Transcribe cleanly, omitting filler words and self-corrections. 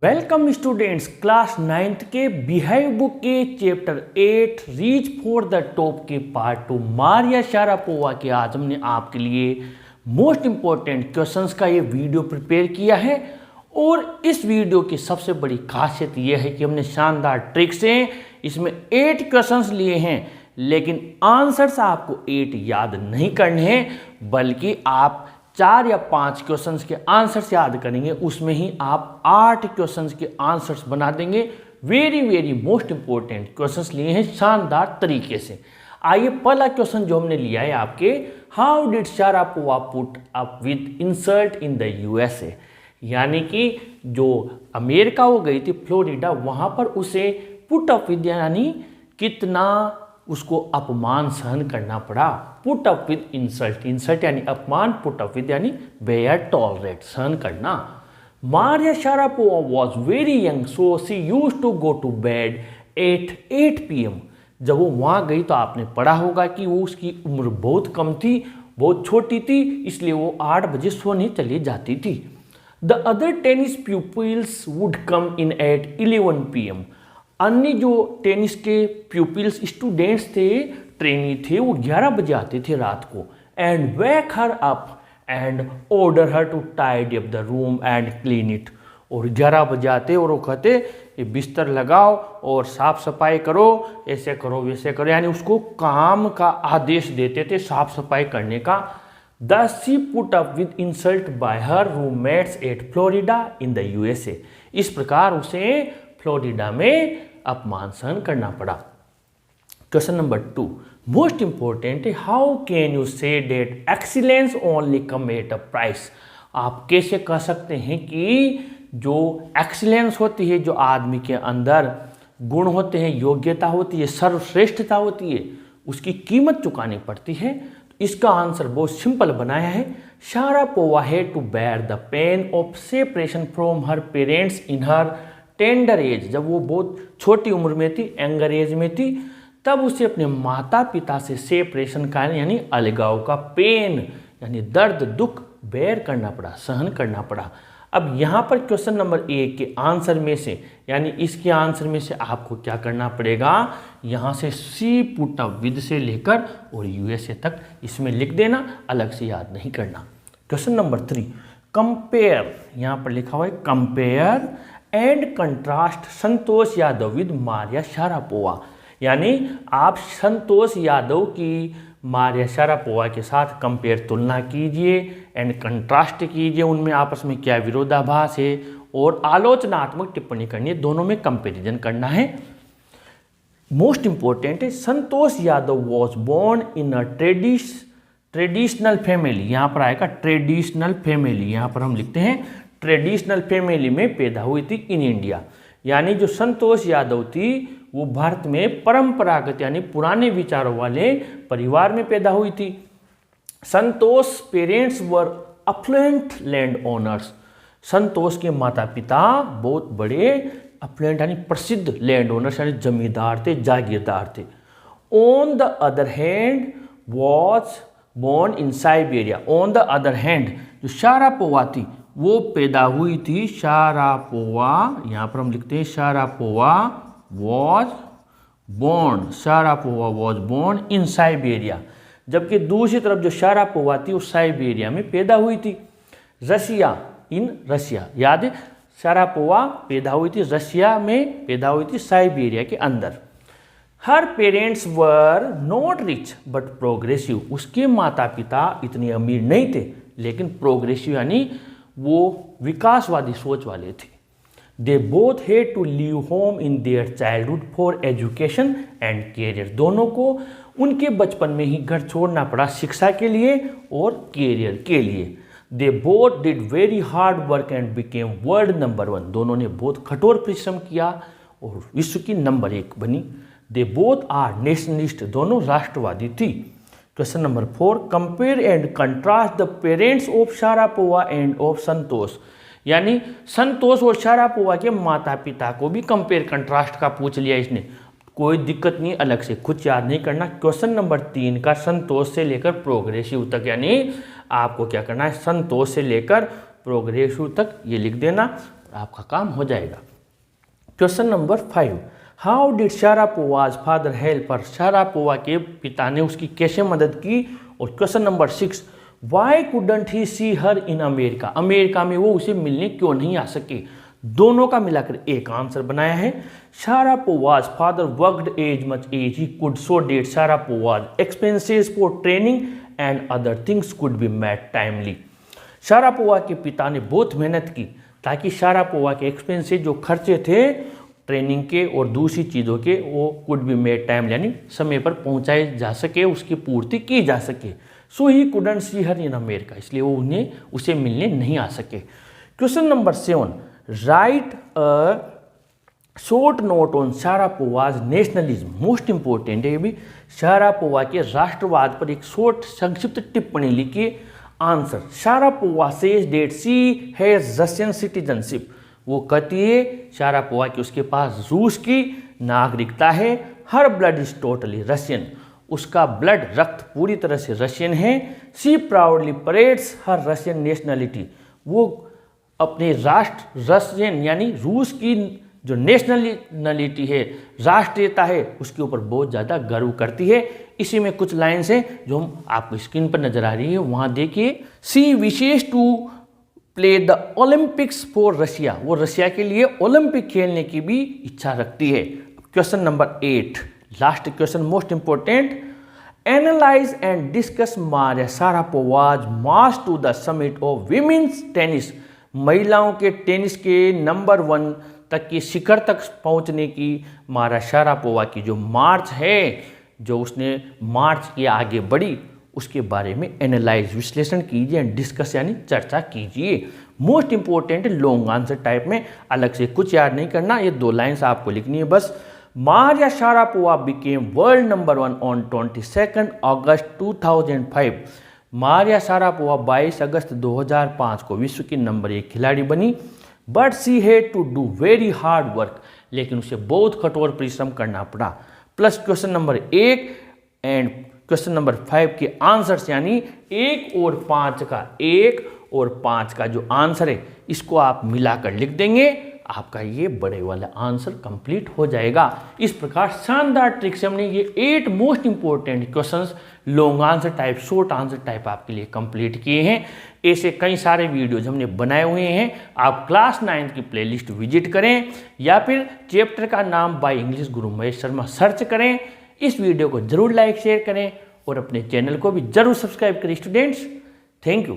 Welcome students, class 9th के beehive book के chapter 8 reach for the top के part 2 Maria Sharapova के आज हमने आपके लिए मोस्ट इंपॉर्टेंट क्वेश्चंस का ये वीडियो प्रिपेयर किया है। और इस वीडियो की सबसे बड़ी खासियत ये है कि हमने शानदार ट्रिक से इसमें 8 क्वेश्चंस लिए हैं, लेकिन आंसर्स आपको 8 याद नहीं करने हैं, बल्कि आप 4 या 5 क्वेश्चंस के आंसर्स याद करेंगे। उसमें ही आप 8 क्वेश्चंस के आंसर्स बना देंगे। वेरी मोस्ट इंपॉर्टेंट क्वेश्चंस लिए हैं शानदार तरीके से। आइए, पहला क्वेश्चन जो हमने लिया है आपके, how did Sharapova put up with insult in the USA, यानी कि जो अमेरिका हो गई थी फ्लोरिडा, वहां पर उसे पुट अप विद यानी कितना उसको अपमान सहन करना पड़ा। Put up with insult, insult यानी अपमान, पुट अप विद यानी बेयर टॉलरेट, सहन करना। Maria Sharapova was very young so she used to go to bed at 8 PM। जब वो वहाँ गई तो आपने पढ़ा होगा कि वो उसकी उम्र बहुत कम थी, बहुत छोटी थी, इसलिए वो 8 बजे सोने चली जाती थी। The other tennis pupils would come in at 11 PM। अन्य जो टेनिस के प्यूपिल्स स्टूडेंट्स थे, ट्रेनी थे, वो 11 बजे आते थे रात को। And wake her up and order her to tidy up the room and clean it. और 11 बजे आते और वो कहते ये बिस्तर लगाओ और साफ सफाई करो, ऐसे करो वैसे करो, यानी उसको काम का आदेश देते थे, साफ सफाई करने का। Thus she put up with insult by her roommates at Florida in the USA। इस प्रकार उसे फ्लोरिडा में अपमान सहन करना पड़ा। क्वेश्चन नंबर 2 मोस्ट इंपॉर्टेंट है, how can you say that excellence only come at a price. आप कैसे कह सकते हैं कि जो एक्सीलेंस होती है, जो आदमी के अंदर गुण होते हैं, योग्यता होती है, सर्वश्रेष्ठता होती है, उसकी कीमत चुकानी पड़ती है। इसका आंसर बहुत सिंपल बनाया है। Sharapova had to bear the pain of separation from her parents in her tender age. जब वो बहुत छोटी उम्र में थी, यंगर एज में थी, तब उसे अपने माता पिता से सेपरेशन का यानी अलगाव का पेन यानी दर्द दुख बेयर करना पड़ा, सहन करना पड़ा। अब यहाँ पर क्वेश्चन नंबर 1 के आंसर में से यानी इसके आंसर में से आपको क्या करना पड़ेगा, यहाँ से सी पुट अप विद से लेकर और यूएसए तक इसमें लिख देना, अलग से याद नहीं करना। क्वेश्चन नंबर 3 कंपेयर, यहाँ पर लिखा हुआ है compare and contrast Santosh Yadav with Maria Sharapova, यानी आप संतोष यादव की मारिया शारापोवा के साथ कंपेयर, तुलना कीजिए एंड कंट्रास्ट कीजिए, उनमें आपस में क्या विरोधाभास है, और आलोचनात्मक टिप्पणी करनी है, दोनों में कंपैरिजन करना है। मोस्ट इंपॉर्टेंट है, Santosh Yadav was born in a traditional family, यहाँ पर आएगा ट्रेडिशनल फैमिली, यहाँ पर हम लिखते हैं ट्रेडिशनल फैमिली में पैदा हुई थी इन इंडिया, यानी जो संतोष यादव थी वो भारत में परंपरागत यानी पुराने विचारों वाले परिवार में पैदा हुई थी। Santosh parents were affluent land owners, Santosh के माता पिता बहुत बड़े अफ्लुएंट यानी प्रसिद्ध लैंड ओनर्स यानी जमींदार थे, जागीरदार थे। On the other hand was born in Siberia. On the other hand जो शारापोवा थी वो पैदा हुई थी, शारापोवा, यहाँ पर हम लिखते हैं Sharapova was born in Siberia, जबकि दूसरी तरफ जो शारापोवा थी वो साइबेरिया में पैदा हुई थी। रशिया, इन रशिया, याद है शारापोवा पैदा हुई थी रशिया में, पैदा हुई थी साइबेरिया के अंदर। हर parents were not rich but progressive, उसके माता पिता इतने अमीर नहीं थे लेकिन प्रोग्रेसिव यानी वो विकासवादी सोच वाले थे। They both had to leave home in their childhood for education and career, दोनों को उनके बचपन में ही घर छोड़ना पड़ा शिक्षा के लिए और कैरियर के लिए। They both did very hard work and became world number 1, दोनों ने बहुत कठोर परिश्रम किया और विश्व की नंबर 1 बनी। दे बोथ आर नेशनलिस्ट, दोनों राष्ट्रवादी थी। Question number 4 compare and contrast the parents of Sharapova and of Santosh, यानी संतोष और शारापोवा के माता पिता को भी कंपेयर कंट्रास्ट का पूछ लिया इसने, कोई दिक्कत नहीं, अलग से कुछ याद नहीं करना। क्वेश्चन नंबर 3 का संतोष से लेकर प्रोग्रेसिव तक, यानी आपको क्या करना है, संतोष से लेकर प्रोग्रेसिव तक ये लिख देना आपका काम हो जाएगा। Question number 5, how did Sharapova's father help her, Sharapova के पिता ने उसकी कैसे मदद की। और question number 6, why couldn't he see her in America, America में वो उसे मिलने क्यों नहीं आ सके। दोनों का मिलाकर एक आंसर बनाया है। Sharapova's father worked as much as he could, so that Sharapova's expenses for training and other things could be met timely. Sharapova के पिता ने बहुत मेहनत की ताकि शारापोवा के एक्सपेंसेस जो खर्चे थे ट्रेनिंग के और दूसरी चीज़ों के वो कुड बी मेड टाइम यानी समय पर पहुंचाए जा सके, उसकी पूर्ति की जा सके। सो he couldn't see her in America, इसलिए वो उन्हें उसे मिलने नहीं आ सके। Question number 7, write a short note on Sharapova's nationalism, most important है ये भी। शारापोवा के राष्ट्रवाद पर एक शॉर्ट संक्षिप्त टिप्पणी लिखिए। Answer, Sharapova says that she has Russian citizenship, वो कहती है शारापोवा कि उसके पास रूस की नागरिकता है। हर ब्लड इज टोटली रशियन, उसका ब्लड रक्त पूरी तरह से रशियन है। सी प्राउडली परेड्स हर रशियन नेशनलिटी, वो अपने राष्ट्र रशियन यानी रूस की जो नेशनलिटी है, राष्ट्रीयता है, उसके ऊपर बहुत ज़्यादा गर्व करती है। इसी में कुछ लाइन्स हैं जो हम आपको स्क्रीन पर नजर आ रही है, वहाँ देखिए। She wishes to play the Olympics for Russia, वो रशिया के लिए ओलंपिक खेलने की भी इच्छा रखती है। Question number 8, last question most important, analyse and discuss Maria Sharapova's march to the summit of women's tennis, महिलाओं के टेनिस के नंबर 1 तक की शिखर तक पहुंचने की मारिया शारापोवा की जो मार्च है, जो उसने मार्च की आगे बढ़ी, उसके बारे में एनालाइज विश्लेषण कीजिए एंड डिस्कस यानी चर्चा कीजिए। Most important long answer type में, अलग से कुछ याद नहीं करना, ये 2 लाइन्स आपको लिखनी है बस। Maria Sharapova became world number 1 on 22 August 2005, Maria Sharapova 22 अगस्त 2005 को विश्व की नंबर 1 खिलाड़ी बनी। But she had to do very hard work, लेकिन उसे बहुत कठोर परिश्रम करना पड़ा। Plus question number 1 and question number 5 के आंसर्स यानी 1 और 5 का जो आंसर है, इसको आप मिलाकर लिख देंगे, आपका ये बड़े वाला आंसर कंप्लीट हो जाएगा। इस प्रकार शानदार ट्रिक से हमने ये 8 most important questions long answer type, short answer type आपके लिए कंप्लीट किए हैं। ऐसे कई सारे वीडियोज हमने बनाए हुए हैं, आप क्लास 9 की प्लेलिस्ट विजिट करें या फिर चैप्टर का नाम by English Guru Mahesh Sharma search करें। इस वीडियो को जरूर लाइक शेयर करें और अपने चैनल को भी जरूर सब्सक्राइब करें स्टूडेंट्स। Thank you.